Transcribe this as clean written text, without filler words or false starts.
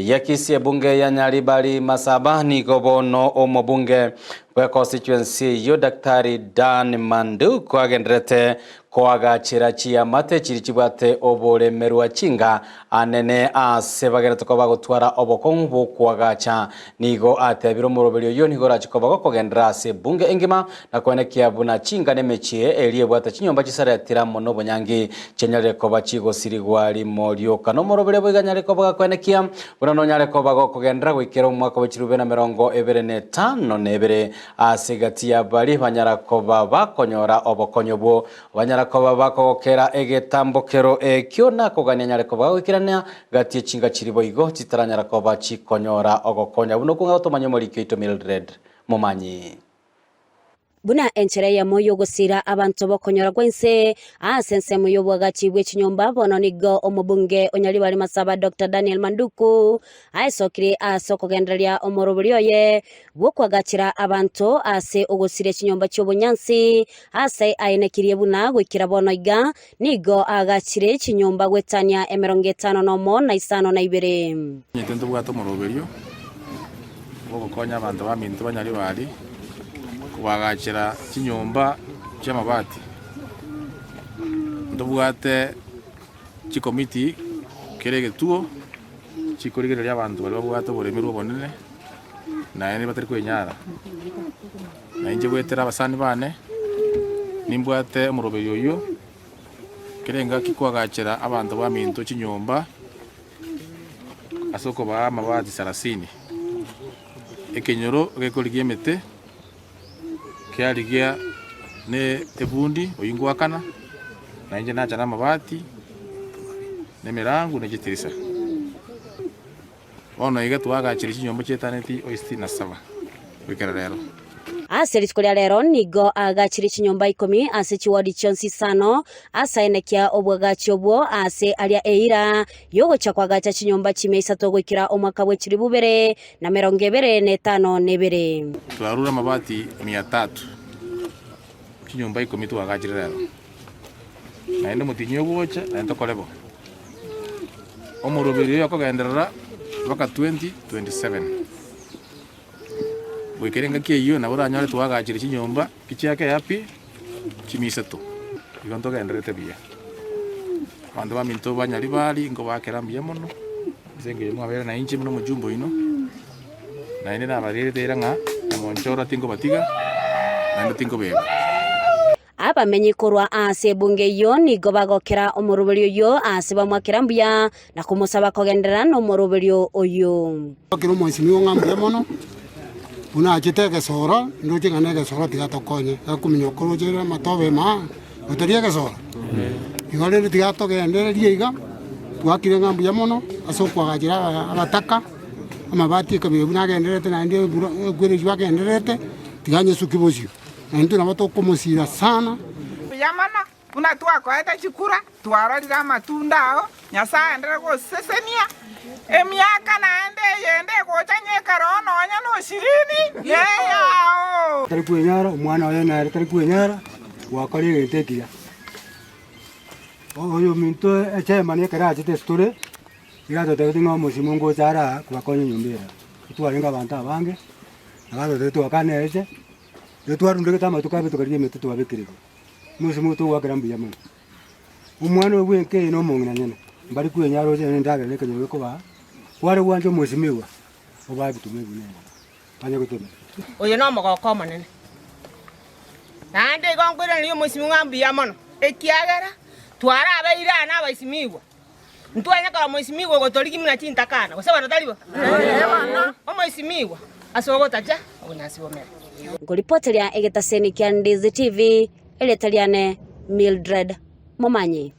Yakisi bunge ya Nyaribari Masaba ni gobono omobunge kwa constituency yo Daktari Dan Mandu kwa gendrete kwa chirachi amate chirichibate obole merwa chinga anene asebagera tokoba gutwara obokongo kwa gacha nigo ate biromorobelyo yo nigo rachikoba ko gendra se bunge engima na kwenekia buna chinga nemechie elie bwata chinyomba chisara tiramo no bonyangi chenyale koba chigo sirigwali molyo kanomorobelyo bwiganyale koba kwenekia buna nyale koba go kugendra gwikero mwaka wa 2025 nebere asigatia bali banyara koba bakonyora obokonyobwo banyara koba bakokera egetambokero ekiona koganya nyale koba gwikirania gatie chinga chiribo igo chitaranyara koba chikonyora ogokonya buno kunga otomanyo molikyo ito Mildred Momanyi buna enchere ya moyo gusira abantu bokonyora gwense asense moyo bwagachibwe chinyomba bono nigo omubunge Onyaribari Masaba Dr. Daniel Manduku aisokire asokogenderia omorobulyo ye bwokwagachira abantu ase ogusire chinyomba cy'obunyansi ase ainekirie buna gwikira bono iga nigo agachire chinyomba gwetania 51 nyitendo bwato morobulyo bogokonya abantu bamintu Banyaribari kubagachira chinyomba cy'amabati ndobwate chikomiti kerege tuo chikorigerera abantu bari babwato boremerwa bonene naye batari kwenyara nanje bwetera abasani bane nimbwate omurobero yo kerenga kikwagachira abantu baminto chinyomba asoko ba amabati 30 ekenyoro gekoligiemete kialigia ne ebundi oyingwa kana na nje nacha na mabati ne mirango ne gitirisa ono iga twagachira chinyombo chetaneti oisti na saba wikera rero aseri tikolia rero nigo agachiri chinyomba 10 ase chiwadi chonsi sano asaenekia obwagachi obwo ase alia eira yogo chakwagacha chinyomba chimeisa togwikira omwaka bwe chiribubere na 25 nebere twarura mabati 300 chinyomba 10 twagachira rero na ende mutinyo gwocha na ntokolebo omorobero yakogenderera baka 2027 bwekerenga kiyo na buranyore twagachira chinyomba kichake yapi chimiseto igonto genderete bia bandu baminto Banyaribari ngo bakerambia mono zenge mwabera na inchi muno mujumbo ino na ine na barerete iranga monchora tingo batiga na tingo beba abamenyi korwa ase bunge yo nigo bagokera omorobelyo yo ase bamwakerambia na kumusaba kogendera no morobelyo oyo kiro mwesimiwo ngambia mono una chiteke soro ndoje nganege soro tigatokonye akuminyo korojera matobe ma otoriege soro igole tigatogendere liega twakire ngambia mono asokwagajira abataka amabati kabibuna genderete na ndie gwere jwa genderete tiganye sukibozio na ndio nabato kumusira sana yamana una twakoeta chikura twararira matunda ao nyasaye ndere go sesenia emiaka naende yende gochanyeka rono anya no 20 yao tari kwenyara omwana oyo na tari kwenyara wakorire tekia oyo minto echemani karachi testure igato tetinga musimungo chara kwakonye nyombera twarenga abantu abange agato tetu akaneje twarunde tama tukabe tukarie metu twabekirego musimu tu wakarambia mo omwana obwenke no mongina nyene mbari kwenyara je ndagere kenyo ko ba wale wanje musimiwa oba bitume bunene anye kutume oyo no mogoko manene nande gongwira niyo musimi ngambia mono ekiagera twara abeira na abaisimiwa ntwanya ka musimiwa gotoriki muna chintakana gosaba nataliwa omusimiwa asogota onasibomera ngolipotelia egetaseni kya Ndizi TV eletaliane Mildred Momanyi.